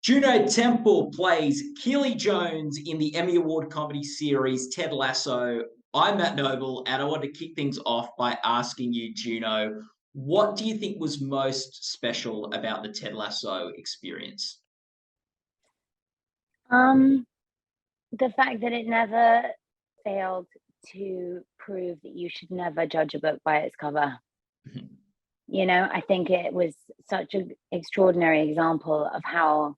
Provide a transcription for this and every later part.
Juno Temple plays Keeley Jones in the Emmy Award comedy series Ted Lasso. I'm Matt Noble, and I want to kick things off by asking you, Juno, what do you think was most special about the Ted Lasso experience? Um, the fact that it never failed to prove that you should never judge a book by its cover. I think it was such an extraordinary example of how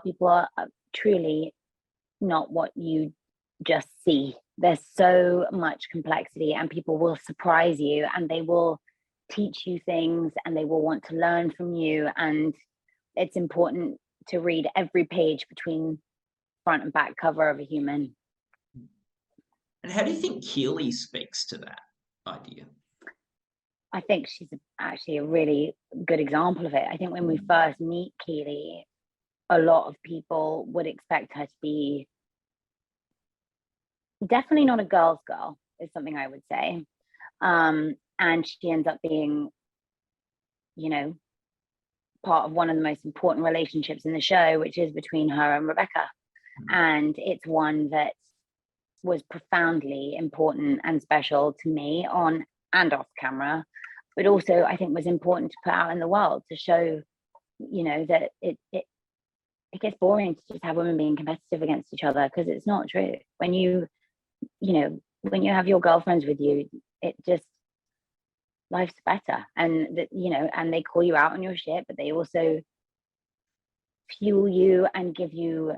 people are truly not what you just see. There's so much complexity, and people will surprise you, and they will teach you things, and they will want to learn from you. And it's important to read every page between front and back cover of a human. And how do you think Keeley speaks to that idea? I think she's actually a really good example of it. I think when we first meet Keeley, a lot of people would expect her to be definitely not a girl's girl, is something I would say. And she ends up being, part of one of the most important relationships in the show, which is between her and Rebecca. And it's one that was profoundly important and special to me on and off camera, but also I think was important to put out in the world to show, that it gets boring to just have women being competitive against each other, because it's not true. When you have your girlfriends with you, it just, life's better. And that, and they call you out on your shit, but they also fuel you and give you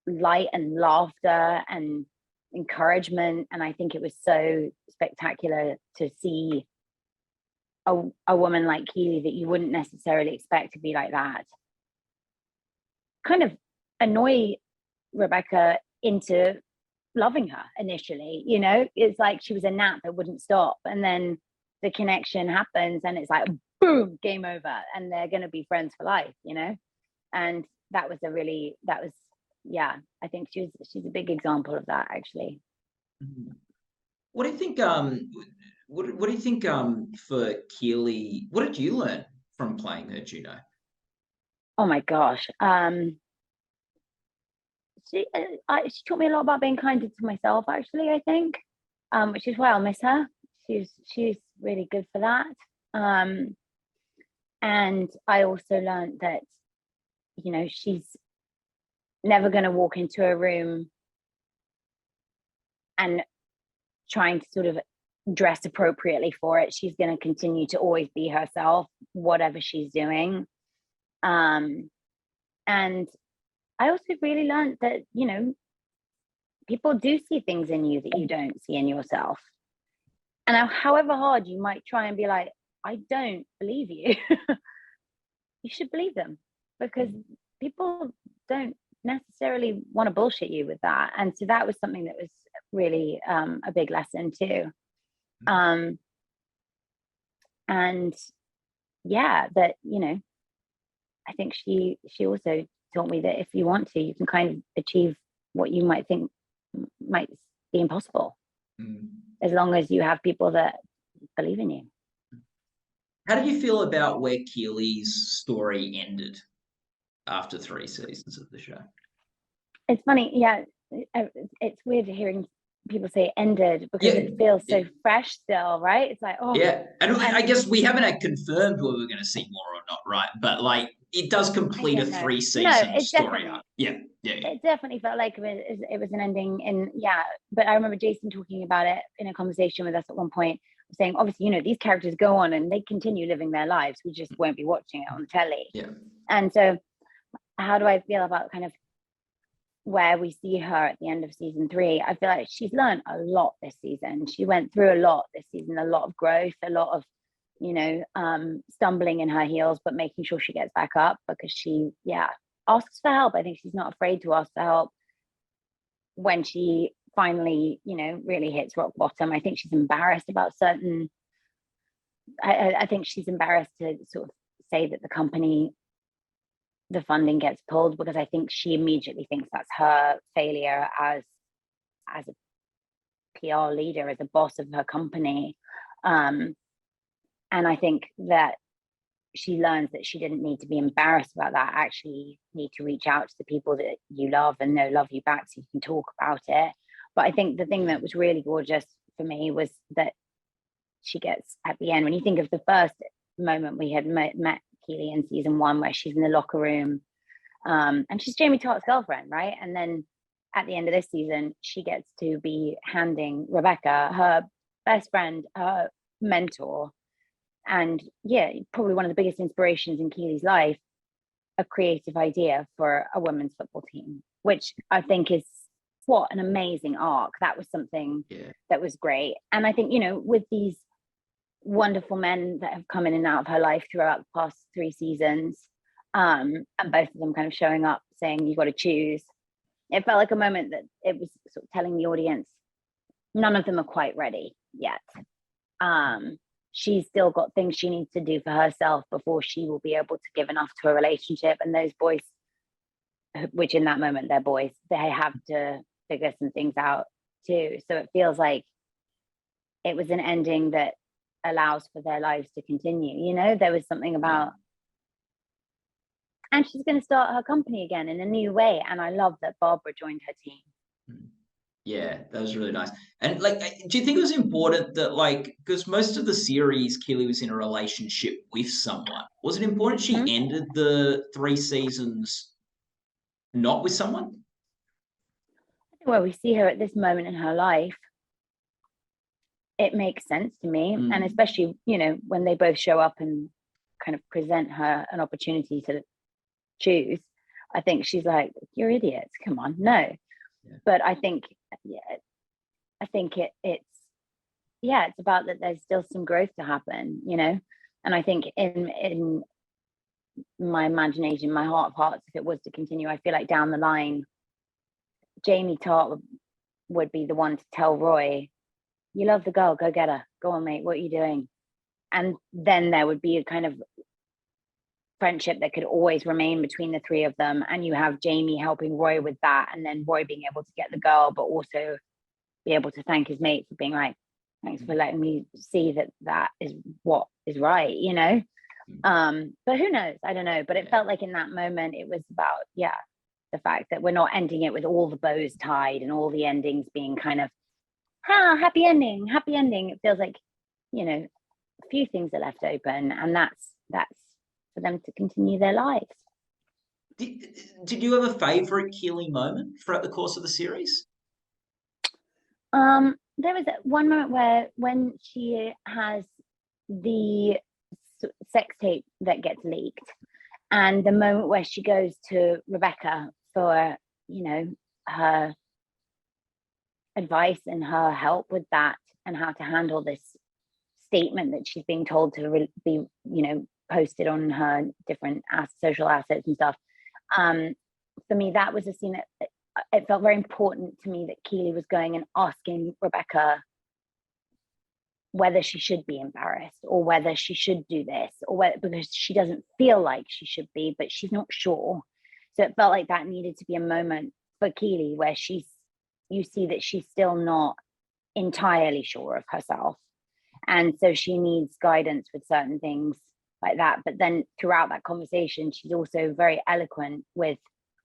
light and laughter and encouragement. And I think it was so spectacular to see a woman like Keeley that you wouldn't necessarily expect to be like that kind of annoy Rebecca into loving her initially. It's like she was a gnat that wouldn't stop, and then the connection happens and it's like boom, game over, and they're going to be friends for life. And I think she's a big example of that, actually. What do you think? What do you think? For Keeley, what did you learn from playing her, Juno? Oh my gosh, she taught me a lot about being kinder to myself, actually. I think, which is why I'll miss her. She's really good for that. And I also learned that, she's never going to walk into a room and trying to sort of dress appropriately for it. She's going to continue to always be herself, whatever she's doing. And I also really learned that, people do see things in you that you don't see in yourself. And however hard you might try and be like, I don't believe you, you should believe them, because people don't necessarily want to bullshit you with that. And so that was something that was really a big lesson too. And yeah, that, I think she also taught me that if you want to, you can kind of achieve what you might think might be impossible, as long as you have people that believe in you. How did you feel about where Keeley's story ended after 3 seasons of the show? It's funny, yeah. It's weird hearing people say ended, because it feels so fresh still, right? It's like, oh yeah, and I guess we haven't confirmed whether we're going to see more or not, right? But like, it does complete a 3-season story arc. Yeah. It definitely felt like it was an ending, and but I remember Jason talking about it in a conversation with us at one point, saying, obviously, these characters go on and they continue living their lives, we just won't be watching it on the telly. And so how do I feel about kind of where we see her at the end of season 3? I feel like she's learned a lot this season. She went through a lot this season, a lot of growth, a lot of stumbling in her heels, but making sure she gets back up, because she asks for help. I think she's not afraid to ask for help when she finally really hits rock bottom. I think she's embarrassed about certain I think she's embarrassed to sort of say that the funding gets pulled, because I think she immediately thinks that's her failure as a PR leader, as a boss of her company. And I think that she learns that she didn't need to be embarrassed about that, actually need to reach out to the people that you love and know love you back so you can talk about it. But I think the thing that was really gorgeous for me was that she gets at the end, when you think of the first moment we had met Keeley in season 1, where she's in the locker room, and she's Jamie Tartt's girlfriend, right? And then at the end of this season, she gets to be handing Rebecca, her best friend, her mentor, and probably one of the biggest inspirations in Keeley's life, a creative idea for a women's football team, which I think is what an amazing arc. That was something that was great. And I think, with these wonderful men that have come in and out of her life throughout the past 3 seasons, and both of them kind of showing up saying, you've got to choose. It felt like a moment that it was sort of telling the audience, none of them are quite ready yet. She's still got things she needs to do for herself before she will be able to give enough to a relationship. And those boys, which in that moment, they're boys, they have to figure some things out too. So it feels like it was an ending that allows for their lives to continue. There was something about, and she's going to start her company again in a new way. And I love that Barbara joined her team. Yeah, that was really nice. And do you think it was important that because most of the series, Keeley was in a relationship with someone. Was it important she ended the 3 seasons not with someone? Well, we see her at this moment in her life. It makes sense to me. And especially, when they both show up and kind of present her an opportunity to choose, I think she's like, you're idiots, come on, no. But I think it's about that there's still some growth to happen, and I think in my imagination, my heart of hearts, if it was to continue, I feel like down the line Jamie Tartt would be the one to tell Roy, you love the girl, go get her, go on mate, what are you doing? And then there would be a kind of friendship that could always remain between the 3 of them, and you have Jamie helping Roy with that, and then Roy being able to get the girl but also be able to thank his mate for being like, thanks for letting me see that is what is right, but who knows, I don't know. But it felt like in that moment it was about the fact that we're not ending it with all the bows tied and all the endings being kind of happy ending. It feels like a few things are left open, and that's for them to continue their lives. Did you have a favorite Keeley moment throughout the course of the series? There was one moment where when she has the sex tape that gets leaked, and the moment where she goes to Rebecca for her advice and her help with that, and how to handle this statement that she's being told to be posted on her different social assets and stuff. For me, that was a scene that it felt very important to me, that Keeley was going and asking Rebecca whether she should be embarrassed or whether she should do this, or whether, because she doesn't feel like she should be, but she's not sure. So it felt like that needed to be a moment for Keeley where you see that she's still not entirely sure of herself. And so she needs guidance with certain things like that. But then throughout that conversation, she's also very eloquent with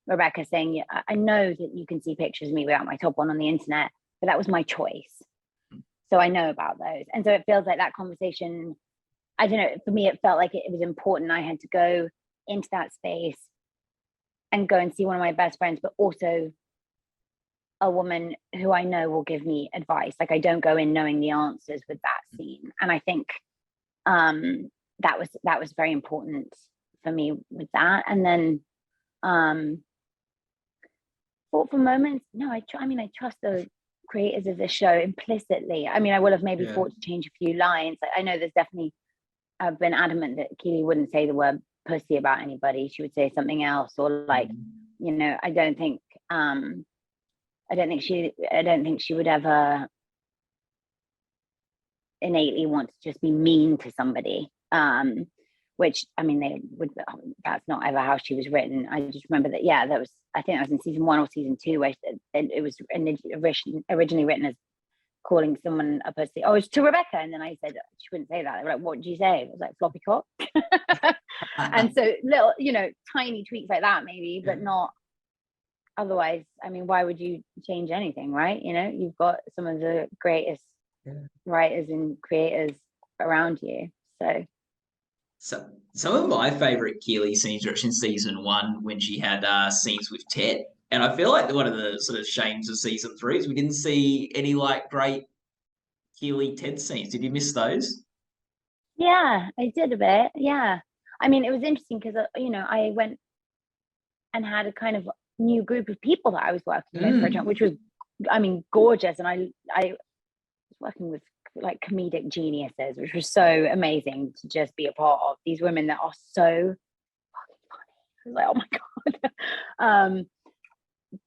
Rebecca saying, I know that you can see pictures of me without my top on the internet, but that was my choice. So I know about those. And so it feels like that conversation, I don't know, for me, it felt like it was important. I had to go into that space and go and see one of my best friends, but also a woman who I know will give me advice. Like, I don't go in knowing the answers with that scene. And I think that was very important for me with that. And then for moments, no, I trust the creators of this show implicitly. I mean, I would have maybe thought to change a few lines. I know there's definitely, I've been adamant that Keeley wouldn't say the word pussy about anybody. She would say something else, or like, I don't think she would ever innately want to just be mean to somebody. Which, I mean, that's not ever how she was written. I just remember that, I think that was in season 1 or season 2, where it was originally written as calling someone a pussy. Oh, it's to Rebecca. And then I said, she wouldn't say that. They were like, what did you say? It was like floppy cock. And so little, tiny tweaks like that maybe, but not otherwise. I mean, why would you change anything, right? You've got some of the greatest writers and creators around you. So some of my favorite Keeley scenes are in season 1 when she had scenes with Ted. And I feel like one of the sort of shames of season 3 is we didn't see any like great Keeley Ted scenes. Did you miss those? Yeah, I did a bit. Yeah. I mean, it was interesting because, I went and had a kind of new group of people that I was working with, for example, which was, I mean, gorgeous. And I was working with like comedic geniuses, which was so amazing to just be a part of. These women that are so fucking funny. I was like, oh my God.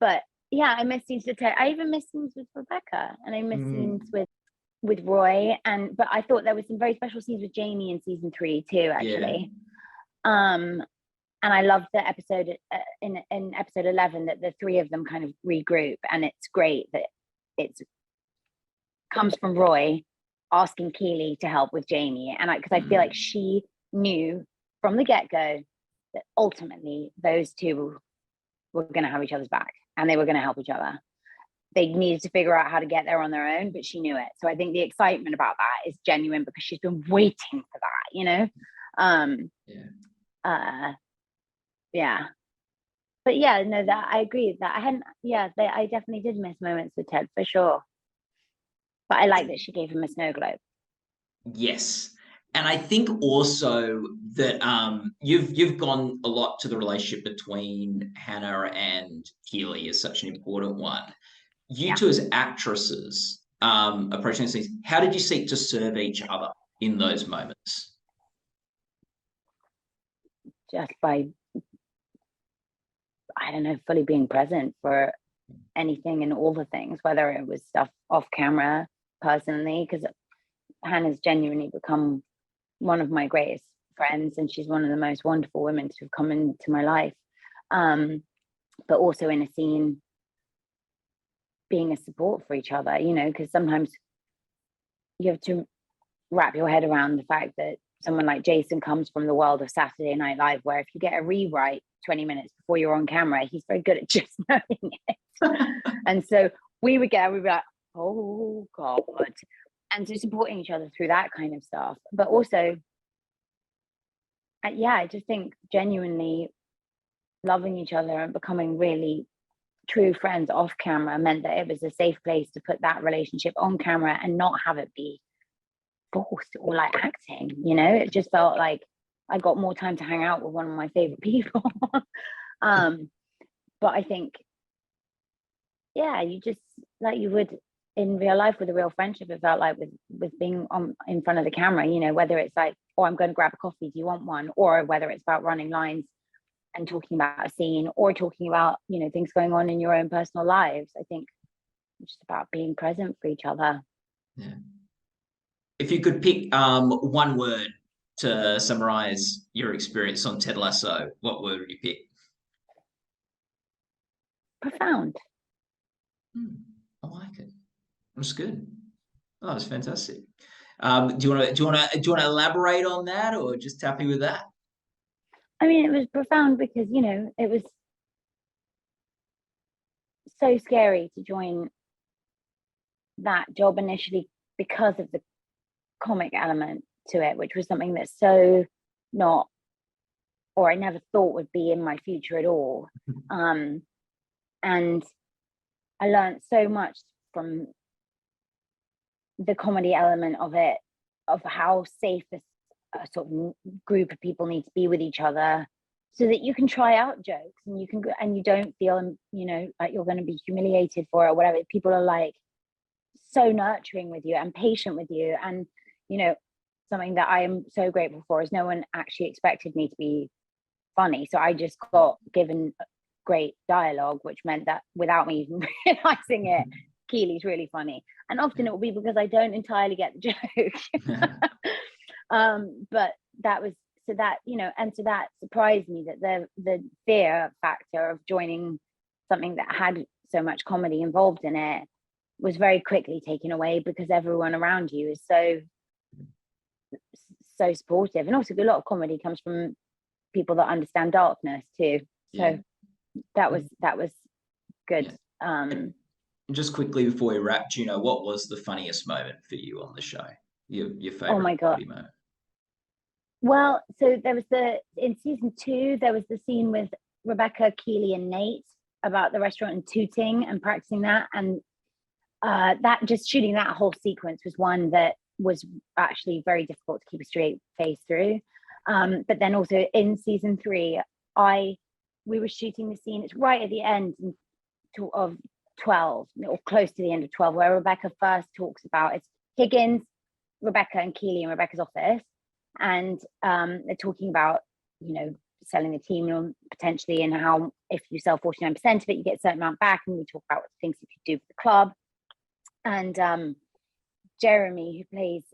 But yeah, I miss scenes with Ted. I even miss scenes with Rebecca, and I miss scenes with Roy. But I thought there was some very special scenes with Jamie in season 3 too, actually. And I loved the episode in episode 11 that the 3 of them kind of regroup, and it's great that it comes from Roy asking Keeley to help with Jamie, and because I feel like she knew from the get-go that ultimately those 2 were going to have each other's back, and they were going to help each other. They needed to figure out how to get there on their own, but she knew it. So I think the excitement about that is genuine because she's been waiting for that, yeah. But yeah, no, that I agree that I definitely did miss moments with Ted for sure. But I like that she gave him a snow globe. Yes. And I think also that you've gone a lot to the relationship between Hannah and Keeley is such an important one. You two as actresses approaching these things, how did you seek to serve each other in those moments? Just by, I don't know, fully being present for anything and all the things, whether it was stuff off camera personally, because Hannah's genuinely become one of my greatest friends, and she's one of the most wonderful women to have come into my life. But also in a scene, being a support for each other, because sometimes you have to wrap your head around the fact that someone like Jason comes from the world of Saturday Night Live, where if you get a rewrite 20 minutes before you're on camera, he's very good at just knowing it. And so we'd be like, oh God. And so supporting each other through that kind of stuff. But also, I just think genuinely loving each other and becoming really true friends off camera meant that it was a safe place to put that relationship on camera and not have it be forced or like acting. It just felt like I got more time to hang out with one of my favorite people. But I think, you just like you would in real life with a real friendship, it felt like with being on in front of the camera, whether it's like, oh, I'm going to grab a coffee, do you want one? Or whether it's about running lines and talking about a scene, or talking about, things going on in your own personal lives. I think it's just about being present for each other. Yeah. If you could pick one word to summarize your experience on Ted Lasso, what word would you pick? Profound. I like it. That's good. Oh, that's fantastic. Do you want to elaborate on that, or just happy with that? I mean, it was profound because it was so scary to join that job initially because of the comic element to it, which was something that's so not, or I never thought would be in my future at all. And I learned so much from the comedy element of it, of how safe a sort of group of people need to be with each other, so that you can try out jokes and you don't feel like you're going to be humiliated for it or whatever. People are like so nurturing with you and patient with you, and something that I am so grateful for is no one actually expected me to be funny, so I just got given great dialogue, which meant that without me even realizing it, Keeley's really funny, and often it will be because I don't entirely get the joke. But that was so that and so that surprised me that the fear factor of joining something that had so much comedy involved in it was very quickly taken away, because everyone around you is so supportive. And also a lot of comedy comes from people that understand darkness too. So that was good. Just quickly before we wrap, Juno, what was the funniest moment for you on the show? Your favorite oh my God. comedy moment? Well, so there was in season 2, there was the scene with Rebecca, Keeley, and Nate about the restaurant and tooting and practicing that. And that just shooting that whole sequence was one that was actually very difficult to keep a straight face through. But then also in season 3, we were shooting the scene. It's right at the end of 12, or close to the end of 12, where Rebecca first talks about it's Higgins, Rebecca, and Keeley in Rebecca's office. And they're talking about, selling the team potentially, and how if you sell 49% of it, you get a certain amount back. And we talk about things you could do for the club. And Jeremy, who plays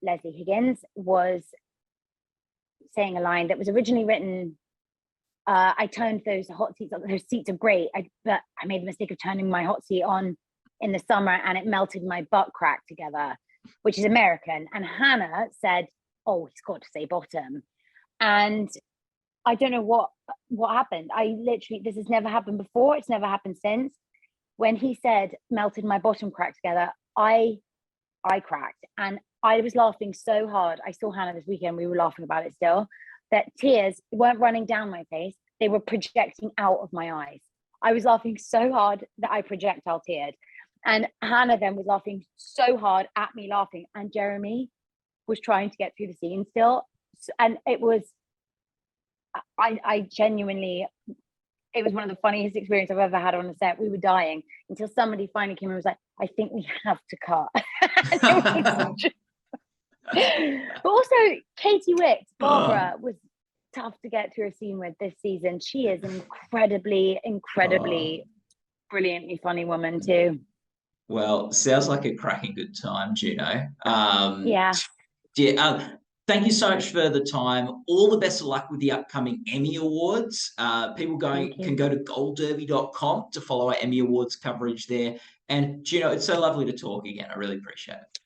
Leslie Higgins, was saying a line that was originally written, I turned those hot seats on. Those seats are great, but I made the mistake of turning my hot seat on in the summer and it melted my butt crack together, which is American. And Hannah said, oh, he's got to say bottom. And I don't know what happened. This has never happened before. It's never happened since. When he said melted my bottom crack together, I cracked, and I was laughing so hard. I saw Hannah this weekend. We were laughing about it still, that tears weren't running down my face. They were projecting out of my eyes. I was laughing so hard that I projectile teared. And Hannah then was laughing so hard at me laughing. And Jeremy was trying to get through the scene still. And it was, I genuinely, it was one of the funniest experiences I've ever had on a set. We were dying until somebody finally came and was like, I think we have to cut. But also Katie Wicks, Barbara, was tough to get through a scene with this season. She is an incredibly brilliantly funny woman too. Well, sounds like a cracking good time, Juno. Thank you so much for the time. All the best of luck with the upcoming Emmy Awards. People can go to goldderby.com to follow our Emmy Awards coverage there. And Juno, it's so lovely to talk again. I really appreciate it.